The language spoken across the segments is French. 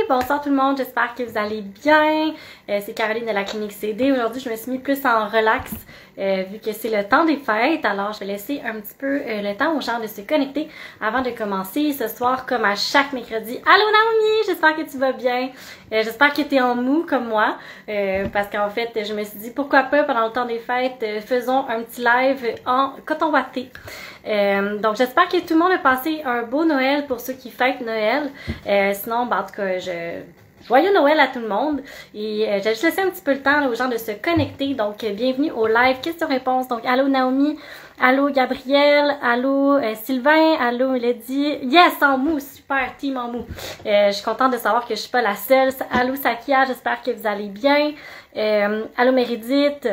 bonsoir tout le monde, j'espère que vous allez bien. C'est Caroline de la clinique CD. Aujourd'hui, je me suis mis plus en relax vu que c'est le temps des fêtes. Alors, je vais laisser un petit peu le temps aux gens de se connecter avant de commencer ce soir comme à chaque mercredi. Allô Naomi, j'espère que tu vas bien. J'espère que tu es en mou comme moi parce qu'en fait, je me suis dit pourquoi pas pendant le temps des fêtes, faisons un petit live en coton watté. Donc j'espère que tout le monde a passé un beau Noël pour ceux qui fêtent Noël. Sinon, en tout cas, joyeux Noël à tout le monde. Et j'ai juste laissé un petit peu le temps là, aux gens de se connecter. Donc bienvenue au live questions-réponses. Donc allô Naomi, allô Gabriel, allô Sylvain, allô Lady. Yes, en mou, super, team en mou. Je suis contente de savoir que je suis pas la seule. Allô Sakia, j'espère que vous allez bien. Allô Méridith.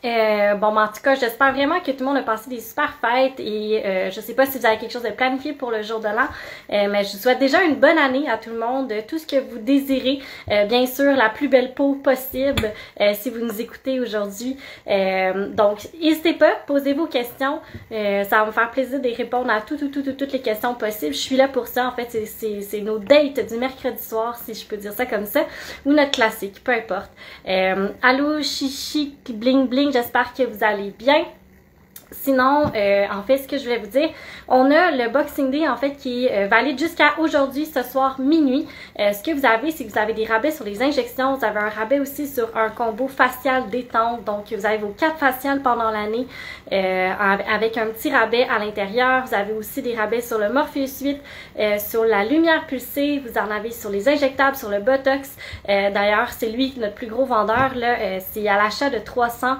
En tout cas, j'espère vraiment que tout le monde a passé des super fêtes et je sais pas si vous avez quelque chose de planifié pour le jour de l'an, mais je vous souhaite déjà une bonne année à tout le monde, tout ce que vous désirez, bien sûr la plus belle peau possible si vous nous écoutez aujourd'hui. Donc, n'hésitez pas, posez vos questions, ça va me faire plaisir de répondre à toutes les questions possibles. Je suis là pour ça, en fait, c'est nos dates du mercredi soir, si je peux dire ça comme ça, ou notre classique, peu importe. Allô, chichi, bling bling. J'espère que vous allez bien. Sinon, en fait, ce que je voulais vous dire, on a le Boxing Day, en fait, qui est valide jusqu'à aujourd'hui, ce soir, minuit. Ce que vous avez, c'est que vous avez des rabais sur les injections. Vous avez un rabais aussi sur un combo facial détente. Donc, vous avez vos 4 faciales pendant l'année avec un petit rabais à l'intérieur. Vous avez aussi des rabais sur le Morpheus 8, sur la lumière pulsée. Vous en avez sur les injectables, sur le Botox. D'ailleurs, c'est lui notre plus gros vendeur. Là, c'est à l'achat de 300,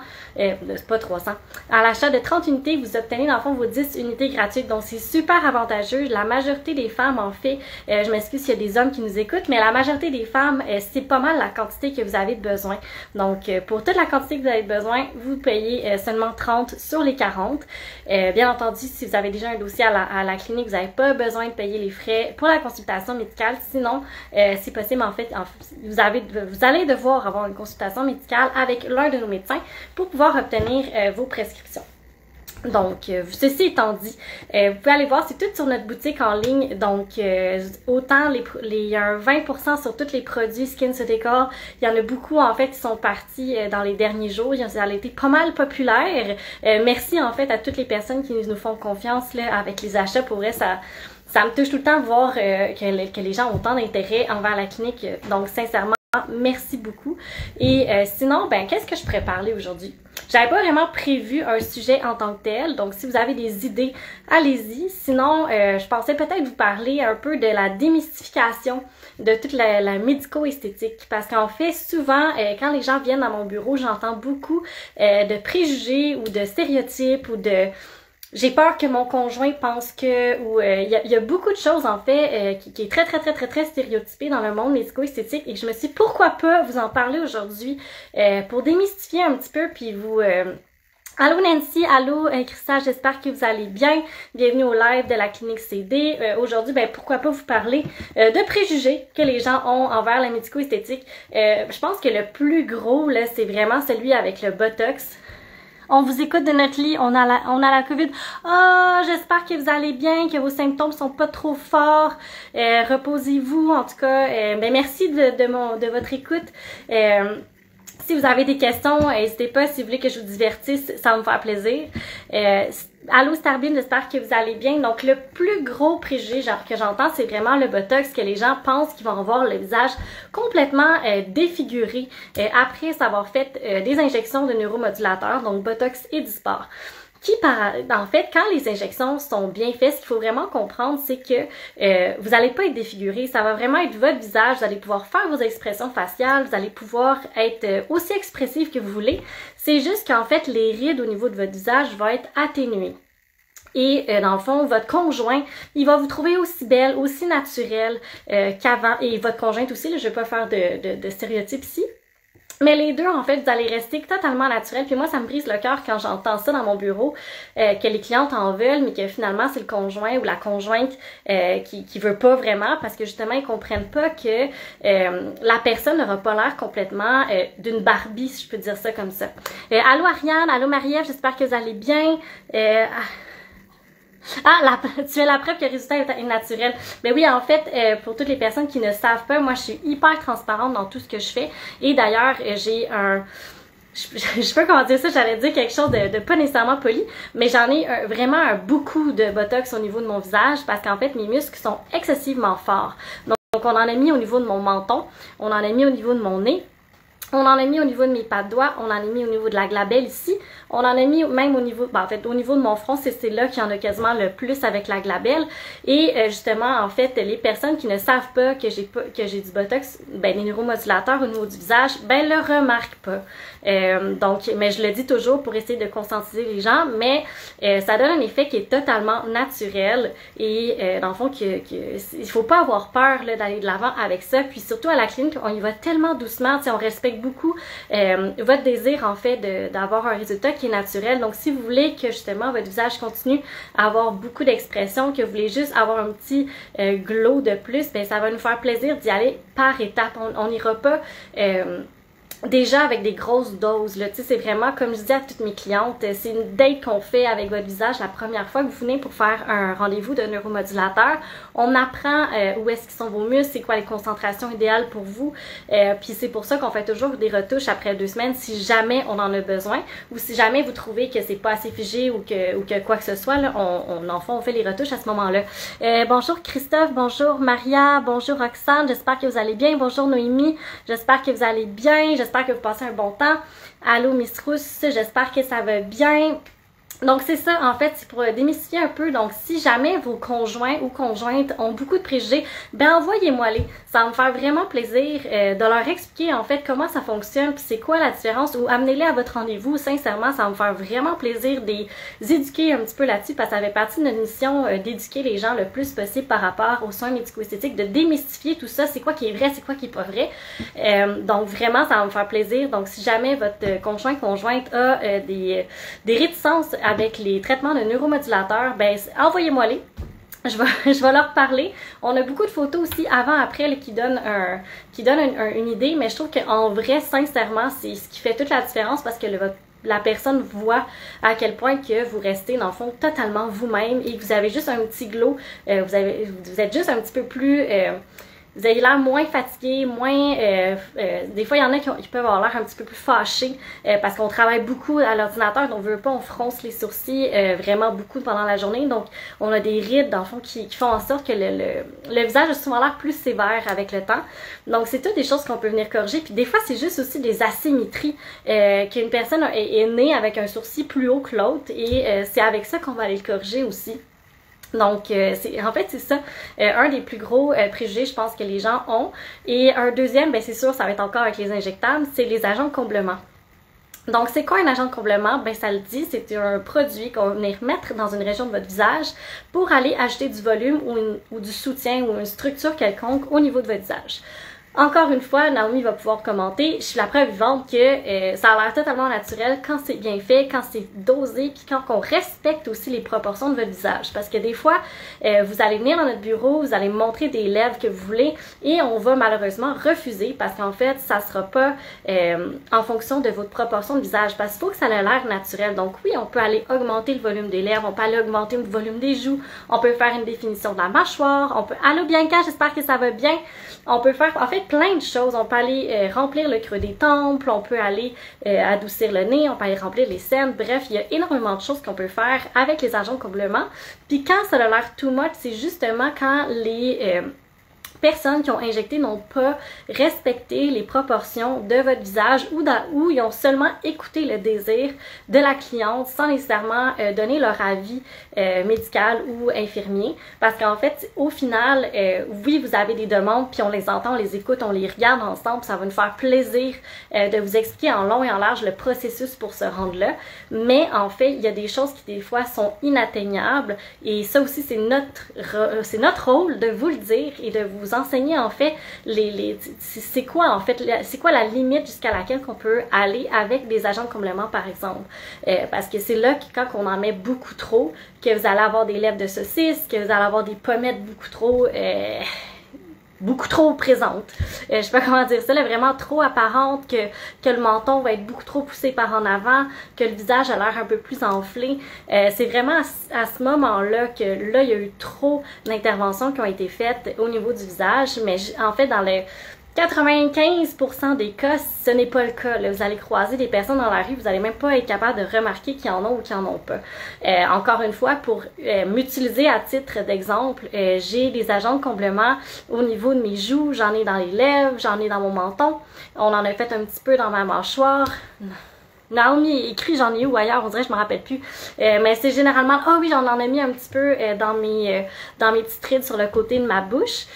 pas 300, à l'achat de 30 unités, vous obtenez dans le fond vos 10 unités gratuites. Donc, c'est super avantageux. La majorité des femmes en fait, je m'excuse s'il y a des hommes qui nous écoutent, mais la majorité des femmes, c'est pas mal la quantité que vous avez de besoin. Donc, pour toute la quantité que vous avez besoin, vous payez seulement 30 sur les 40. Bien entendu, si vous avez déjà un dossier à la clinique, vous n'avez pas besoin de payer les frais pour la consultation médicale. Sinon, c'est possible en fait, vous allez devoir avoir une consultation médicale avec l'un de nos médecins pour pouvoir obtenir vos prescriptions. Donc, ceci étant dit, vous pouvez aller voir, c'est tout sur notre boutique en ligne. Donc, autant il y a un 20% sur tous les produits SkinCeuticals. Il y en a beaucoup, en fait, qui sont partis dans les derniers jours. Ça a été pas mal populaire. Merci, en fait, à toutes les personnes qui nous font confiance là, avec les achats. Pour vrai, ça me touche tout le temps de voir que les gens ont autant d'intérêt envers la clinique. Donc, sincèrement, merci beaucoup. Et sinon, ben, qu'est-ce que je pourrais parler aujourd'hui? J'avais pas vraiment prévu un sujet en tant que tel, donc si vous avez des idées, allez-y. Sinon, je pensais peut-être vous parler un peu de la démystification de toute la médico-esthétique. Parce qu'en fait, souvent, quand les gens viennent dans mon bureau, j'entends beaucoup de préjugés ou de stéréotypes ou de... J'ai peur que mon conjoint pense que... ou il y a beaucoup de choses, en fait, qui est très stéréotypé dans le monde médico-esthétique. Et je me suis dit, pourquoi pas vous en parler aujourd'hui pour démystifier un petit peu, puis vous... Allô Nancy, allô Christa, j'espère que vous allez bien. Bienvenue au live de la clinique CD. Aujourd'hui, ben pourquoi pas vous parler de préjugés que les gens ont envers la médico-esthétique. Je pense que le plus gros, là, c'est vraiment celui avec le Botox. On vous écoute de notre lit, on a la COVID. Ah, j'espère que vous allez bien, que vos symptômes sont pas trop forts. Reposez-vous, en tout cas. Ben merci de votre écoute. Si vous avez des questions, n'hésitez pas. Si vous voulez que je vous divertisse, ça va me faire plaisir. Allô Starbeam, j'espère que vous allez bien. Donc, le plus gros préjugé que j'entends, c'est vraiment le Botox, que les gens pensent qu'ils vont avoir le visage complètement défiguré après avoir fait des injections de neuromodulateurs, donc Botox et Dysport. En fait, quand les injections sont bien faites, ce qu'il faut vraiment comprendre, c'est que vous n'allez pas être défiguré. Ça va vraiment être votre visage. Vous allez pouvoir faire vos expressions faciales. Vous allez pouvoir être aussi expressif que vous voulez. C'est juste qu'en fait, les rides au niveau de votre visage vont être atténuées. Et dans le fond, votre conjoint, il va vous trouver aussi belle, aussi naturelle qu'avant. Et votre conjointe aussi, là, je ne vais pas faire de stéréotypes ici. Mais les deux, en fait, vous allez rester totalement naturel. Puis moi, ça me brise le cœur quand j'entends ça dans mon bureau, que les clientes en veulent, mais que finalement, c'est le conjoint ou la conjointe qui veut pas vraiment, parce que justement, ils comprennent pas que la personne n'aura pas l'air complètement d'une Barbie, si je peux dire ça comme ça. Allô Ariane, allô Marie-Ève, j'espère que vous allez bien. Ah, tu es la preuve que le résultat est naturel. Ben oui, en fait, pour toutes les personnes qui ne savent pas, moi, je suis hyper transparente dans tout ce que je fais. Et d'ailleurs, j'ai un... Je sais pas comment dire ça, j'allais dire quelque chose de pas nécessairement poli, mais j'en ai vraiment beaucoup de botox au niveau de mon visage parce qu'en fait, mes muscles sont excessivement forts. Donc, on en a mis au niveau de mon menton, on en a mis au niveau de mon nez, on en a mis au niveau de mes pas de doigts, on en a mis au niveau de la glabelle ici, on en a mis même au niveau, ben en fait, au niveau de mon front, c'est là qu'il y en a quasiment le plus avec la glabelle. Et justement, en fait, les personnes qui ne savent pas que j'ai du botox, ben les neuromodulateurs au niveau du visage, ben le remarquent pas. Donc, mais je le dis toujours pour essayer de conscientiser les gens, mais ça donne un effet qui est totalement naturel et dans le fond il faut pas avoir peur d'aller de l'avant avec ça. Puis surtout à la clinique, on y va tellement doucement, on respecte beaucoup votre désir en fait d'avoir un résultat qui est naturel. Donc si vous voulez que justement votre visage continue à avoir beaucoup d'expression, que vous voulez juste avoir un petit glow de plus, ben ça va nous faire plaisir d'y aller par étapes. On n'ira pas déjà avec des grosses doses, là, tu sais, c'est vraiment, comme je dis à toutes mes clientes, c'est une date qu'on fait avec votre visage la première fois que vous venez pour faire un rendez-vous de neuromodulateur. On apprend où est-ce qu'ils sont vos muscles, c'est quoi les concentrations idéales pour vous, puis c'est pour ça qu'on fait toujours des retouches après 2 semaines si jamais on en a besoin, ou si jamais vous trouvez que c'est pas assez figé ou que quoi que ce soit, là, on fait les retouches à ce moment-là. Bonjour Christophe, bonjour Maria, bonjour Roxane, j'espère que vous allez bien, bonjour Noémie, j'espère que vous allez bien, j'espère que vous passez un bon temps. Allô Miss Rousse, j'espère que ça va bien. Donc c'est ça, en fait, c'est pour démystifier un peu. Donc si jamais vos conjoints ou conjointes ont beaucoup de préjugés, ben envoyez-moi-les. Ça va me faire vraiment plaisir de leur expliquer en fait comment ça fonctionne, puis c'est quoi la différence, ou amenez-les à votre rendez-vous. Sincèrement, ça va me faire vraiment plaisir de les éduquer un petit peu là-dessus, parce que ça fait partie de notre mission d'éduquer les gens le plus possible par rapport aux soins médico-esthétiques, de démystifier tout ça, c'est quoi qui est vrai, c'est quoi qui est pas vrai. Donc vraiment, ça va me faire plaisir. Donc si jamais votre conjointe a des réticences avec les traitements de neuromodulateurs, ben envoyez-moi-les. Je vais leur parler. On a beaucoup de photos aussi avant-après là, qui donnent une idée, mais je trouve qu'en vrai, sincèrement, c'est ce qui fait toute la différence parce que la personne voit à quel point que vous restez dans le fond totalement vous-même et que vous avez juste un petit glow, vous êtes juste un petit peu plus... vous avez l'air moins fatigué, moins... des fois, il y en a qui peuvent avoir l'air un petit peu plus fâchés parce qu'on travaille beaucoup à l'ordinateur, donc on veut pas, on fronce les sourcils vraiment beaucoup pendant la journée. Donc, on a des rides, dans le fond, qui font en sorte que le visage a souvent l'air plus sévère avec le temps. Donc, c'est toutes des choses qu'on peut venir corriger. Puis des fois, c'est juste aussi des asymétries qu'une personne est née avec un sourcil plus haut que l'autre et c'est avec ça qu'on va aller le corriger aussi. Donc, en fait, c'est ça, un des plus gros préjugés, je pense, que les gens ont. Et un deuxième, ben c'est sûr, ça va être encore avec les injectables, c'est les agents de comblement. Donc, c'est quoi un agent de comblement? Ben, ça le dit, c'est un produit qu'on va venir mettre dans une région de votre visage pour aller ajouter du volume ou du soutien ou une structure quelconque au niveau de votre visage. Encore une fois, Naomi va pouvoir commenter, je suis la preuve vivante que ça a l'air totalement naturel quand c'est bien fait, quand c'est dosé, puis quand on respecte aussi les proportions de votre visage. Parce que des fois, vous allez venir dans notre bureau, vous allez montrer des lèvres que vous voulez et on va malheureusement refuser parce qu'en fait, ça sera pas en fonction de votre proportion de visage. Parce qu'il faut que ça ait l'air naturel. Donc oui, on peut aller augmenter le volume des lèvres, on peut aller augmenter le volume des joues, on peut faire une définition de la mâchoire, on peut... Allô Bianca, j'espère que ça va bien. On peut faire, en fait, plein de choses. On peut aller remplir le creux des tempes, on peut aller adoucir le nez, on peut aller remplir les scènes. Bref, il y a énormément de choses qu'on peut faire avec les agents de comblement. Puis quand ça a l'air too much, c'est justement quand les personnes qui ont injecté n'ont pas respecté les proportions de votre visage ou ils ont seulement écouté le désir de la cliente sans nécessairement donner leur avis médical ou infirmier. Parce qu'en fait, au final, oui, vous avez des demandes, puis on les entend, on les écoute, on les regarde ensemble, ça va nous faire plaisir de vous expliquer en long et en large le processus pour se rendre là. Mais en fait, il y a des choses qui des fois sont inatteignables et ça aussi, c'est notre rôle de vous le dire et de vous enseigner en fait c'est quoi en fait, c'est quoi la limite jusqu'à laquelle qu'on peut aller avec des agents de comblement par exemple. Parce que c'est là que quand on en met beaucoup trop, que vous allez avoir des lèvres de saucisse, que vous allez avoir des pommettes beaucoup trop beaucoup trop présente. Je sais pas comment dire ça, là, vraiment trop apparente, que le menton va être beaucoup trop poussé par en avant, que le visage a l'air un peu plus enflé. C'est vraiment à ce moment-là que là, il y a eu trop d'interventions qui ont été faites au niveau du visage, mais en fait, dans le 95% des cas, ce n'est pas le cas. Là, vous allez croiser des personnes dans la rue, vous n'allez même pas être capable de remarquer qu'ils en ont ou qu'ils en ont pas. Encore une fois, pour m'utiliser à titre d'exemple, j'ai des agents de comblement au niveau de mes joues, j'en ai dans les lèvres, j'en ai dans mon menton, on en a fait un petit peu dans ma mâchoire. Naomi écrit j'en ai où ailleurs, on dirait je me rappelle plus. Mais c'est généralement, ah oui, j'en ai mis un petit peu dans mes petites rides sur le côté de ma bouche.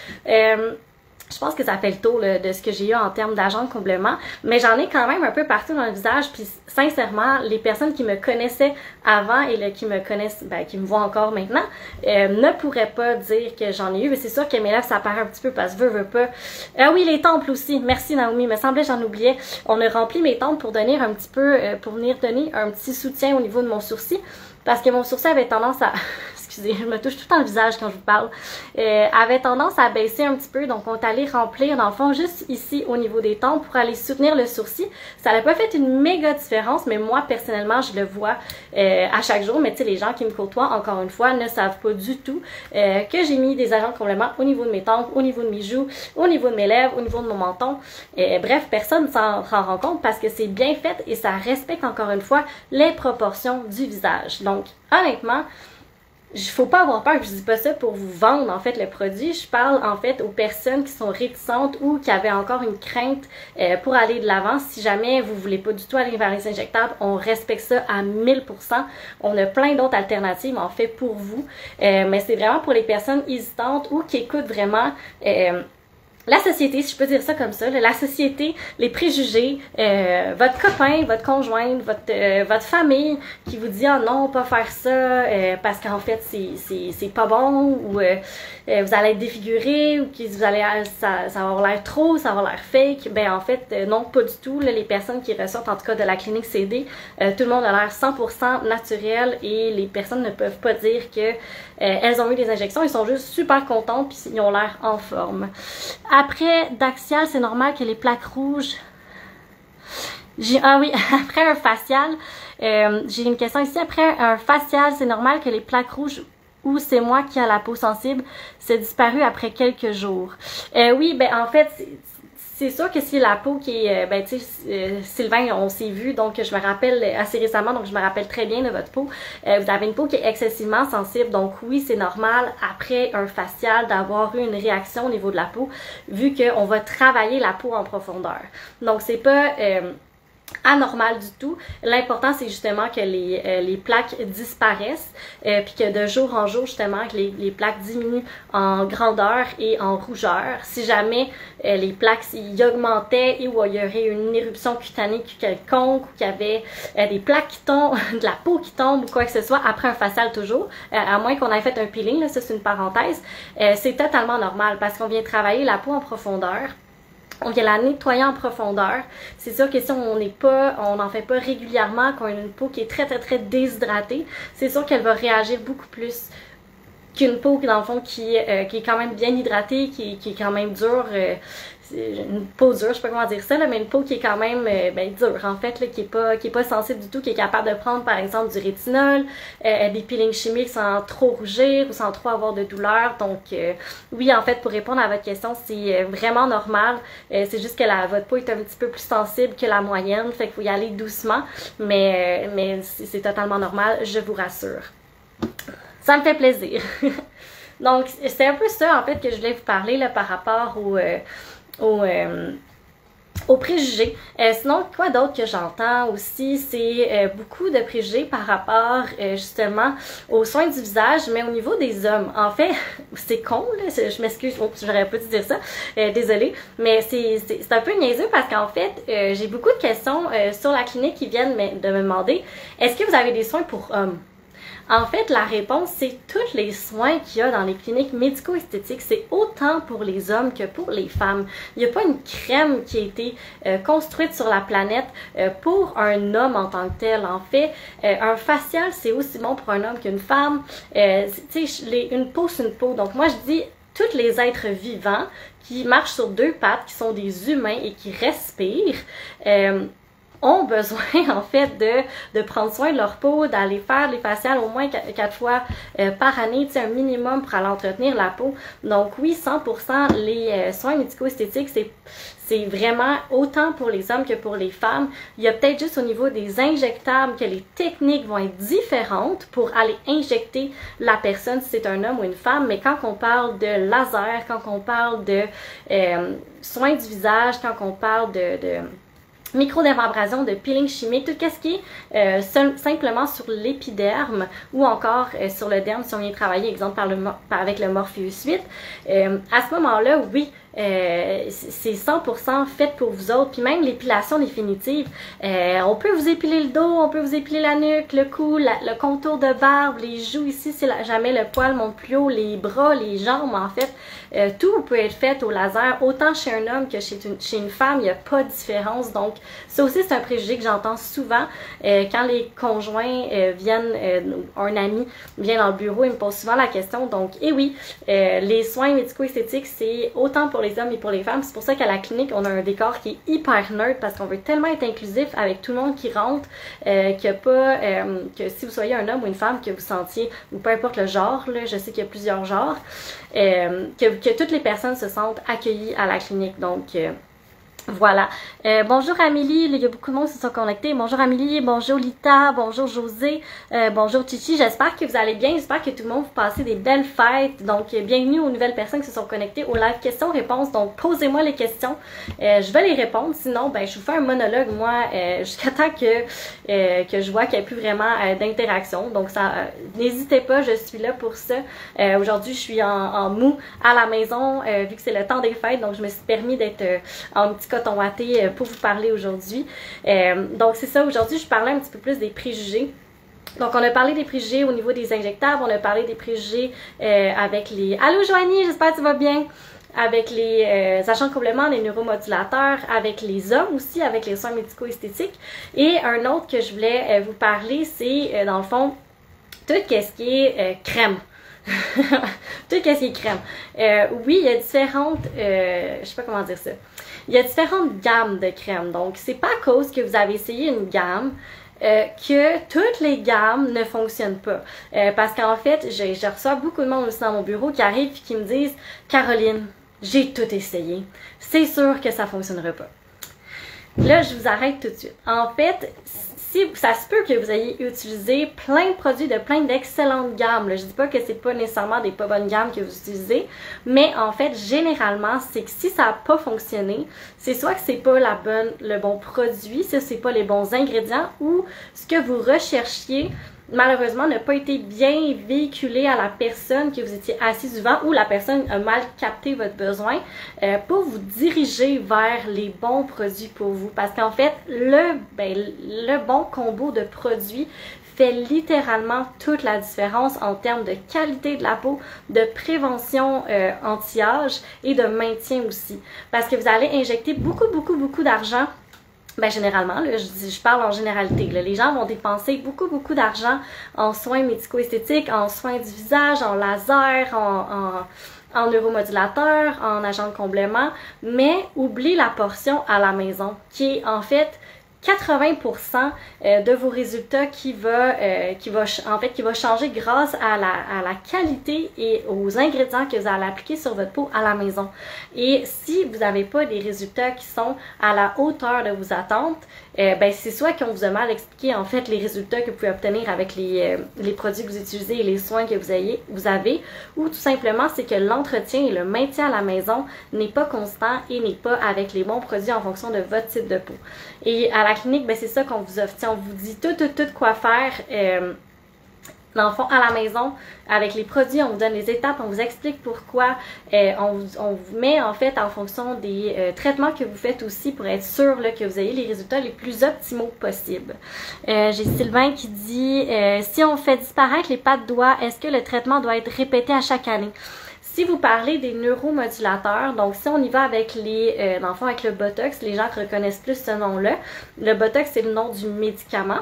Je pense que ça fait le tour là, de ce que j'ai eu en termes d'agents de comblement, mais j'en ai quand même un peu partout dans le visage, puis sincèrement, les personnes qui me connaissaient avant et là, qui me connaissent, ben, qui me voient encore maintenant, ne pourraient pas dire que j'en ai eu, mais c'est sûr que mes lèvres, ça paraît un petit peu parce que veux pas. Ah oui, les temples aussi, merci Naomi, me semblait j'en oubliais. On a rempli mes temples pour donner un petit peu, pour venir donner un petit soutien au niveau de mon sourcil, parce que mon sourcil avait tendance à... Excusez, je me touche tout dans le visage quand je vous parle, avait tendance à baisser un petit peu, donc on est allé remplir dans le fond juste ici au niveau des tempes pour aller soutenir le sourcil. Ça n'a pas fait une méga différence, mais moi personnellement je le vois à chaque jour, mais tu sais les gens qui me côtoient encore une fois ne savent pas du tout que j'ai mis des agents de comblement au niveau de mes tempes, au niveau de mes joues, au niveau de mes lèvres, au niveau de mon menton. Bref, personne ne s'en rend compte parce que c'est bien fait et ça respecte encore une fois les proportions du visage. Donc honnêtement, il faut pas avoir peur, je dis pas ça pour vous vendre en fait le produit, je parle en fait aux personnes qui sont réticentes ou qui avaient encore une crainte pour aller de l'avant. Si jamais vous voulez pas du tout aller vers les injectables, on respecte ça à 1000%. On a plein d'autres alternatives en fait pour vous, mais c'est vraiment pour les personnes hésitantes ou qui écoutent vraiment la société, si je peux dire ça comme ça, la société, les préjugés, votre copain, votre conjointe, votre famille qui vous dit « Ah non, pas faire ça parce qu'en fait c'est pas bon » ou vous allez être défiguré ou que vous allez ça va avoir l'air trop, ça va avoir l'air fake. Ben en fait, non, pas du tout. Là, les personnes qui ressortent en tout cas de la clinique CD, tout le monde a l'air 100% naturel et les personnes ne peuvent pas dire que elles ont eu des injections, ils sont juste super contentes puis ils ont l'air en forme. Après Daxial, c'est normal que les plaques rouges... Ah oui, après un facial, j'ai une question ici. Après un facial, c'est normal que les plaques rouges ou c'est moi qui a la peau sensible, c'est disparu après quelques jours. Oui, ben en fait... C'est sûr que c'est la peau qui est, ben tu sais, Sylvain, on s'est vu, donc je me rappelle assez récemment, donc je me rappelle très bien de votre peau. Vous avez une peau qui est excessivement sensible, donc oui, c'est normal après un facial d'avoir eu une réaction au niveau de la peau, vu qu'on va travailler la peau en profondeur. Donc c'est pas anormal du tout. L'important, c'est justement que les plaques disparaissent, puis que de jour en jour, justement, que les plaques diminuent en grandeur et en rougeur. Si jamais les plaques y augmentaient et où il y aurait une éruption cutanée quelconque, ou qu'il y avait des plaques qui tombent, de la peau qui tombe ou quoi que ce soit, après un facial toujours, à moins qu'on ait fait un peeling, là, ça c'est une parenthèse, c'est totalement normal parce qu'on vient travailler la peau en profondeur. On vient la nettoyer en profondeur. C'est sûr que si on n'en fait pas régulièrement, qu'on a une peau qui est très très très déshydratée, c'est sûr qu'elle va réagir beaucoup plus qu'une peau dans le fond qui est quand même bien hydratée, qui est quand même dure. Une peau dure, je sais pas comment dire ça, là, mais une peau qui est quand même dure en fait, là, qui est pas sensible du tout, qui est capable de prendre par exemple du rétinol, des peelings chimiques sans trop rougir ou sans trop avoir de douleur. Donc oui, en fait, pour répondre à votre question, c'est vraiment normal. C'est juste que votre peau est un petit peu plus sensible que la moyenne, fait qu'il faut y aller doucement, mais c'est totalement normal, je vous rassure. Ça me fait plaisir. Donc c'est un peu ça en fait que je voulais vous parler là par rapport aux préjugés. Sinon, quoi d'autre que j'entends aussi, c'est beaucoup de préjugés par rapport justement aux soins du visage, mais au niveau des hommes. En fait, c'est con, là, je m'excuse, j'aurais pas dû dire ça, désolée, mais c'est un peu niaiseux parce qu'en fait, j'ai beaucoup de questions sur la clinique qui viennent de me demander, est-ce que vous avez des soins pour hommes? En fait, la réponse, c'est tous les soins qu'il y a dans les cliniques médico-esthétiques, c'est autant pour les hommes que pour les femmes. Il n'y a pas une crème qui a été construite sur la planète pour un homme en tant que tel. En fait, un facial, c'est aussi bon pour un homme qu'une femme. Tu sais, une peau, c'est une peau. Donc moi, je dis tous les êtres vivants qui marchent sur deux pattes, qui sont des humains et qui respirent, ont besoin en fait de prendre soin de leur peau, d'aller faire les faciales au moins 4 fois par année, tu sais, un minimum pour aller entretenir la peau. Donc oui, 100% les soins médico-esthétiques, c'est vraiment autant pour les hommes que pour les femmes. Il y a peut-être juste au niveau des injectables que les techniques vont être différentes pour aller injecter la personne si c'est un homme ou une femme, mais quand on parle de laser, quand on parle de soins du visage, quand on parle de microdermabrasion, de peeling chimique, tout ce qui est simplement sur l'épiderme ou encore sur le derme si on vient travailler, exemple avec le Morpheus 8, à ce moment-là, oui, c'est 100% fait pour vous autres. Puis même l'épilation définitive, on peut vous épiler le dos, on peut vous épiler la nuque, le cou, le contour de barbe, les joues ici si jamais le poil monte plus haut, les bras, les jambes en fait. Tout peut être fait au laser, autant chez un homme que chez une femme, il n'y a pas de différence. Donc ça aussi c'est un préjugé que j'entends souvent quand les conjoints viennent, un ami vient dans le bureau, il me pose souvent la question. Donc oui, les soins médico-esthétiques c'est autant pour les hommes et pour les femmes. C'est pour ça qu'à la clinique, on a un décor qui est hyper neutre parce qu'on veut tellement être inclusif avec tout le monde qui rentre que si vous soyez un homme ou une femme, que vous sentiez, ou peu importe le genre, là, je sais qu'il y a plusieurs genres, que toutes les personnes se sentent accueillies à la clinique. Donc, voilà. Bonjour Amélie, il y a beaucoup de monde qui se sont connectés. Bonjour Amélie, bonjour Lita, bonjour José, bonjour Chichi. J'espère que vous allez bien, j'espère que tout le monde vous passez des belles fêtes. Donc, bienvenue aux nouvelles personnes qui se sont connectées au live questions-réponses. Donc, posez-moi les questions. Je vais les répondre. Sinon, ben, je vous fais un monologue, moi, jusqu'à temps que je vois qu'il n'y a plus vraiment d'interaction. Donc, n'hésitez pas, je suis là pour ça. Aujourd'hui, je suis en mou à la maison, vu que c'est le temps des fêtes. Donc, je me suis permis d'être en petit coton watté pour vous parler aujourd'hui. Donc c'est ça, aujourd'hui je parlais un petit peu plus des préjugés. Donc on a parlé des préjugés au niveau des injectables, on a parlé des préjugés avec les... Allô Joanie, j'espère que tu vas bien! Avec les agents de complément, les neuromodulateurs, avec les hommes aussi, avec les soins médico-esthétiques. Et un autre que je voulais vous parler, c'est dans le fond, tout ce qui est crème. Tout ce qui est crème. Oui, il y a différentes... je sais pas comment dire ça. Il y a différentes gammes de crème. Donc, c'est pas à cause que vous avez essayé une gamme que toutes les gammes ne fonctionnent pas. Parce qu'en fait, je reçois beaucoup de monde aussi dans mon bureau qui arrivent et qui me disent « Caroline, j'ai tout essayé. C'est sûr que ça fonctionnera pas. » Là, je vous arrête tout de suite. En fait, ça se peut que vous ayez utilisé plein de produits de plein d'excellentes gammes. Là. Je dis pas que c'est pas nécessairement des pas bonnes gammes que vous utilisez, mais en fait, généralement, c'est que si ça n'a pas fonctionné, c'est soit que c'est pas le bon produit, si c'est pas les bons ingrédients, ou ce que vous recherchiez malheureusement n'a pas été bien véhiculé à la personne que vous étiez assis devant, ou la personne a mal capté votre besoin pour vous diriger vers les bons produits pour vous. Parce qu'en fait, le bon combo de produits fait littéralement toute la différence en termes de qualité de la peau, de prévention anti-âge et de maintien aussi. Parce que vous allez injecter beaucoup d'argent. Ben généralement, là, je parle en généralité. Là, les gens vont dépenser beaucoup d'argent en soins médico-esthétiques, en soins du visage, en laser, en neuromodulateur, en agent de comblement, mais oubliez la portion à la maison, qui est en fait 80% de vos résultats qui va changer grâce à la qualité et aux ingrédients que vous allez appliquer sur votre peau à la maison. Et si vous n'avez pas des résultats qui sont à la hauteur de vos attentes, c'est soit qu'on vous a mal expliqué en fait les résultats que vous pouvez obtenir avec les produits que vous utilisez et les soins que vous avez, ou tout simplement c'est que l'entretien et le maintien à la maison n'est pas constant et n'est pas avec les bons produits en fonction de votre type de peau. Et à la clinique, c'est ça qu'on vous offre. On vous dit tout quoi faire. Dans le fond, à la maison, avec les produits, on vous donne les étapes, on vous explique pourquoi, on vous met en fait en fonction des traitements que vous faites aussi pour être sûr là, que vous ayez les résultats les plus optimaux possibles. J'ai Sylvain qui dit si on fait disparaître les pattes doigts, est-ce que le traitement doit être répété à chaque année? Si vous parlez des neuromodulateurs, donc si on y va avec dans le fond avec le Botox, les gens reconnaissent plus ce nom-là. Le Botox, c'est le nom du médicament.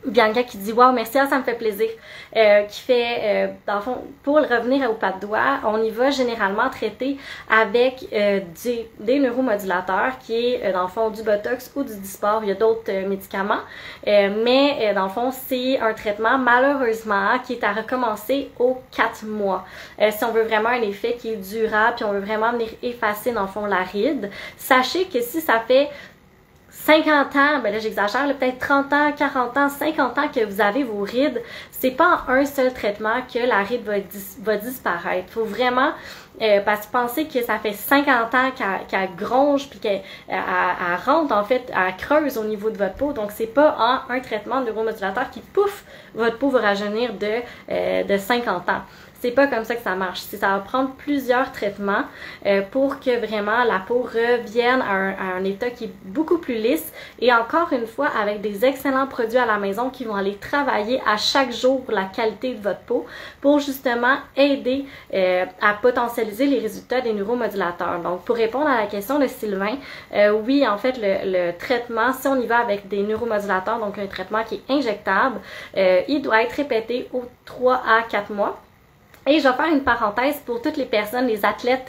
Bianca qui dit « Wow, merci, ça me fait plaisir. Qui fait, dans le fond, pour revenir au pas de doigt, on y va généralement traiter avec des neuromodulateurs qui est, dans le fond, du Botox ou du Dysport. Il y a d'autres médicaments. Mais, dans le fond, c'est un traitement, malheureusement, qui est à recommencer aux 4 mois. Si on veut vraiment un effet qui est durable, puis on veut vraiment venir effacer, dans le fond, la ride, sachez que si ça fait 50 ans, ben là j'exagère, peut-être 30 ans, 40 ans, 50 ans que vous avez vos rides, c'est pas en un seul traitement que la ride va disparaître. Faut vraiment, parce que pensez que ça fait 50 ans qu'elle gronge puis qu'elle rentre en fait, elle creuse au niveau de votre peau. Donc c'est pas en un traitement de neuromodulateur qui pouf, votre peau va rajeunir de 50 ans. C'est pas comme ça que ça marche. Ça va prendre plusieurs traitements pour que vraiment la peau revienne à un état qui est beaucoup plus lisse et encore une fois avec des excellents produits à la maison qui vont aller travailler à chaque jour la qualité de votre peau pour justement aider à potentialiser les résultats des neuromodulateurs. Donc pour répondre à la question de Sylvain, oui en fait le traitement, si on y va avec des neuromodulateurs, donc un traitement qui est injectable, il doit être répété aux 3 à 4 mois. Et je vais faire une parenthèse pour toutes les personnes, les athlètes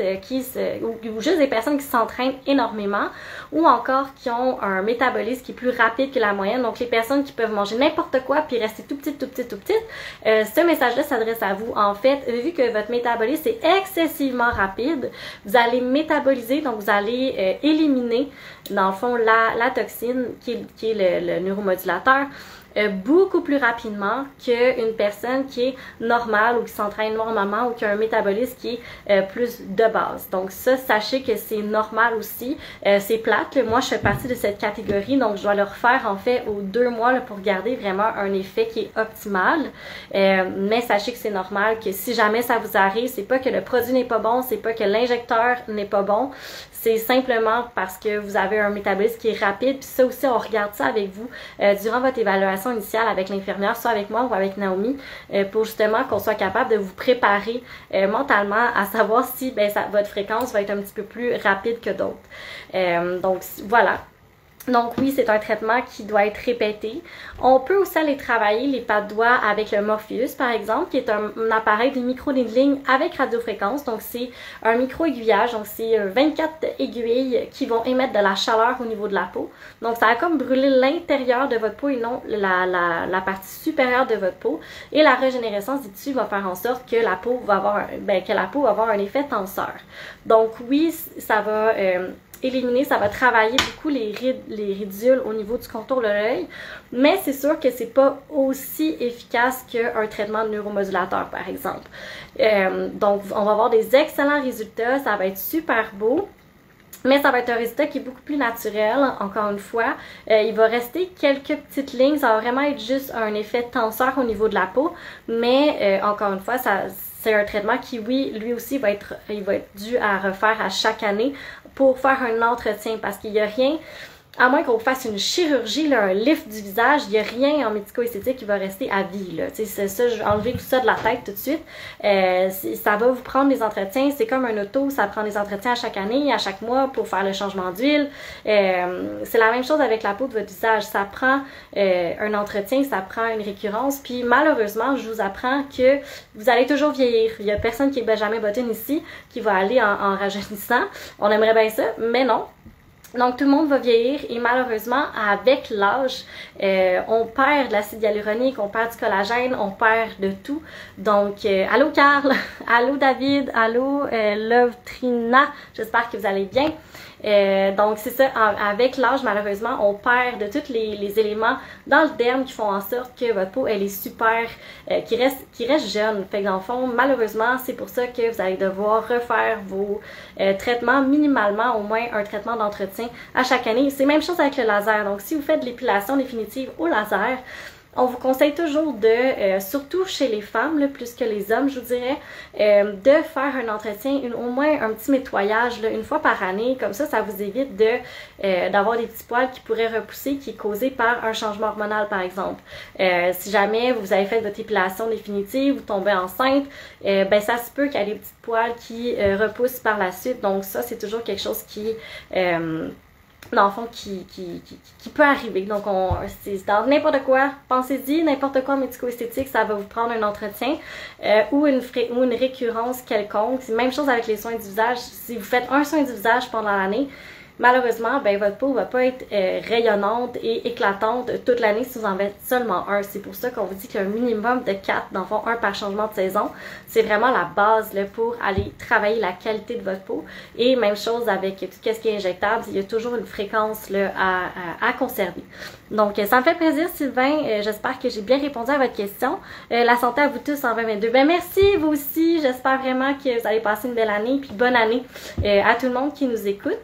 ou juste des personnes qui s'entraînent énormément ou encore qui ont un métabolisme qui est plus rapide que la moyenne. Donc les personnes qui peuvent manger n'importe quoi puis rester tout petit. Ce message-là s'adresse à vous. En fait, vu que votre métabolisme est excessivement rapide, vous allez métaboliser, donc vous allez éliminer dans le fond la toxine qui est le neuromodulateur. Beaucoup plus rapidement qu'une personne qui est normale ou qui s'entraîne normalement ou qui a un métabolisme qui est plus de base. Donc ça, sachez que c'est normal aussi. C'est plate. Moi, je fais partie de cette catégorie, donc je dois le refaire en fait aux 2 mois là, pour garder vraiment un effet qui est optimal. Mais sachez que c'est normal, que si jamais ça vous arrive, c'est pas que le produit n'est pas bon, c'est pas que l'injecteur n'est pas bon, c'est simplement parce que vous avez un métabolisme qui est rapide. Puis ça aussi, on regarde ça avec vous durant votre évaluation initiale avec l'infirmière, soit avec moi ou avec Naomi, pour justement qu'on soit capable de vous préparer mentalement à savoir si votre fréquence va être un petit peu plus rapide que d'autres. Donc voilà. Donc oui, c'est un traitement qui doit être répété. On peut aussi aller travailler les pas de doigts avec le Morpheus, par exemple, qui est un appareil de micro-needling avec radiofréquence. Donc c'est un micro-aiguillage, donc c'est 24 aiguilles qui vont émettre de la chaleur au niveau de la peau. Donc ça va comme brûler l'intérieur de votre peau et non la partie supérieure de votre peau. Et la régénérescence des tissus va faire en sorte que la peau va avoir un effet tenseur. Donc oui, ça va éliminer, ça va travailler beaucoup les ridules au niveau du contour de l'œil, mais c'est sûr que c'est pas aussi efficace qu'un traitement de neuromodulateur, par exemple. Donc, on va avoir des excellents résultats, ça va être super beau. Mais ça va être un résultat qui est beaucoup plus naturel, encore une fois. Il va rester quelques petites lignes, ça va vraiment être juste un effet tenseur au niveau de la peau, mais encore une fois, c'est un traitement qui, oui, lui aussi, il va être dû à refaire à chaque année pour faire un entretien, parce qu'il n'y a rien, à moins qu'on fasse une chirurgie, là, un lift du visage, il n'y a rien en médico-esthétique qui va rester à vie. C'est ça, je vais enlever tout ça de la tête tout de suite. Ça va vous prendre des entretiens, c'est comme un auto, ça prend des entretiens à chaque année, à chaque mois pour faire le changement d'huile. C'est la même chose avec la peau de votre visage, ça prend un entretien, ça prend une récurrence, puis malheureusement, je vous apprends que vous allez toujours vieillir. Il n'y a personne qui est Benjamin Button ici qui va aller en rajeunissant. On aimerait bien ça, mais non. Donc, tout le monde va vieillir et malheureusement, avec l'âge, on perd de l'acide hyaluronique, on perd du collagène, on perd de tout. Donc, allô Carl, allô David, allô Love Trina, j'espère que vous allez bien. Donc, c'est ça, avec l'âge, malheureusement, on perd de tous les éléments dans le derme qui font en sorte que votre peau, elle est super, qui reste jeune. Fait que dans le fond, malheureusement, c'est pour ça que vous allez devoir refaire vos traitements minimalement, au moins un traitement d'entretien à chaque année. C'est la même chose avec le laser. Donc, si vous faites de l'épilation définitive au laser, on vous conseille toujours de, surtout chez les femmes, là, plus que les hommes, je vous dirais, de faire un entretien, au moins un petit nettoyage là, une fois par année. Comme ça vous évite d'avoir des petits poils qui pourraient repousser, qui est causé par un changement hormonal, par exemple. Si jamais vous avez fait votre épilation définitive, vous tombez enceinte, ça se peut qu'il y ait des petits poils qui repoussent par la suite. Donc ça, c'est toujours quelque chose qui dans le fond, qui peut arriver. Donc, c'est dans n'importe quoi, pensez-y, n'importe quoi médico-esthétique, ça va vous prendre un entretien ou une récurrence quelconque. C'est la même chose avec les soins du visage. Si vous faites un soin du visage pendant l'année, malheureusement, ben, votre peau va pas être rayonnante et éclatante toute l'année si vous en faites seulement un. C'est pour ça qu'on vous dit qu'il y a un minimum de 4, dans le fond, un par changement de saison. C'est vraiment la base là, pour aller travailler la qualité de votre peau. Et même chose avec tout ce qui est injectable, il y a toujours une fréquence là, à conserver. Donc, ça me fait plaisir, Sylvain. J'espère que j'ai bien répondu à votre question. La santé à vous tous en 2022. Ben, merci, vous aussi. J'espère vraiment que vous allez passer une belle année. Puis bonne année à tout le monde qui nous écoute.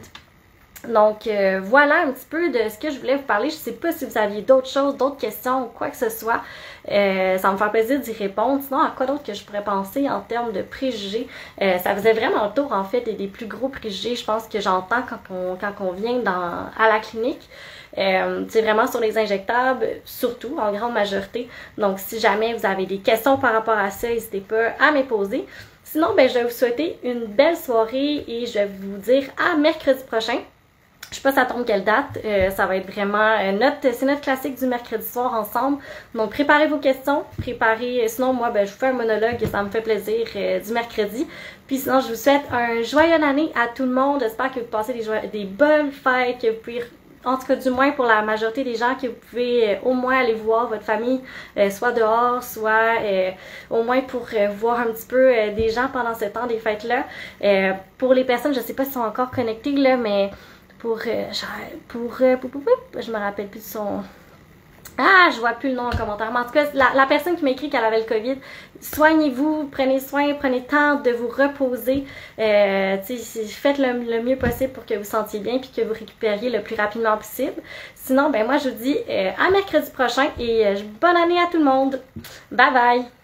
Donc, voilà un petit peu de ce que je voulais vous parler. Je sais pas si vous aviez d'autres choses, d'autres questions ou quoi que ce soit. Ça me fait plaisir d'y répondre. Sinon, à quoi d'autre que je pourrais penser en termes de préjugés? Ça faisait vraiment le tour, en fait, des plus gros préjugés, je pense, que j'entends quand on vient à la clinique. C'est vraiment sur les injectables, surtout, en grande majorité. Donc, si jamais vous avez des questions par rapport à ça, n'hésitez pas à me poser. Sinon, ben, je vais vous souhaiter une belle soirée et je vais vous dire à mercredi prochain. Je sais pas ça tombe quelle date, ça va être vraiment c'est notre classique du mercredi soir ensemble. Donc préparez vos questions, sinon moi ben je vous fais un monologue et ça me fait plaisir du mercredi. Puis sinon je vous souhaite un joyeux année à tout le monde. J'espère que vous passez des bonnes fêtes, que vous pouvez, en tout cas du moins pour la majorité des gens, que vous pouvez au moins aller voir votre famille, soit dehors, soit au moins pour voir un petit peu des gens pendant ce temps des fêtes-là. Pour les personnes, je sais pas si sont encore connectées là, mais je me rappelle plus de son... Ah, je vois plus le nom en commentaire. Mais en tout cas, la personne qui m'a écrit qu'elle avait le COVID, soignez-vous, prenez soin, prenez le temps de vous reposer. Faites le mieux possible pour que vous sentiez bien puis que vous récupériez le plus rapidement possible. Sinon, ben moi, je vous dis à mercredi prochain et bonne année à tout le monde. Bye bye!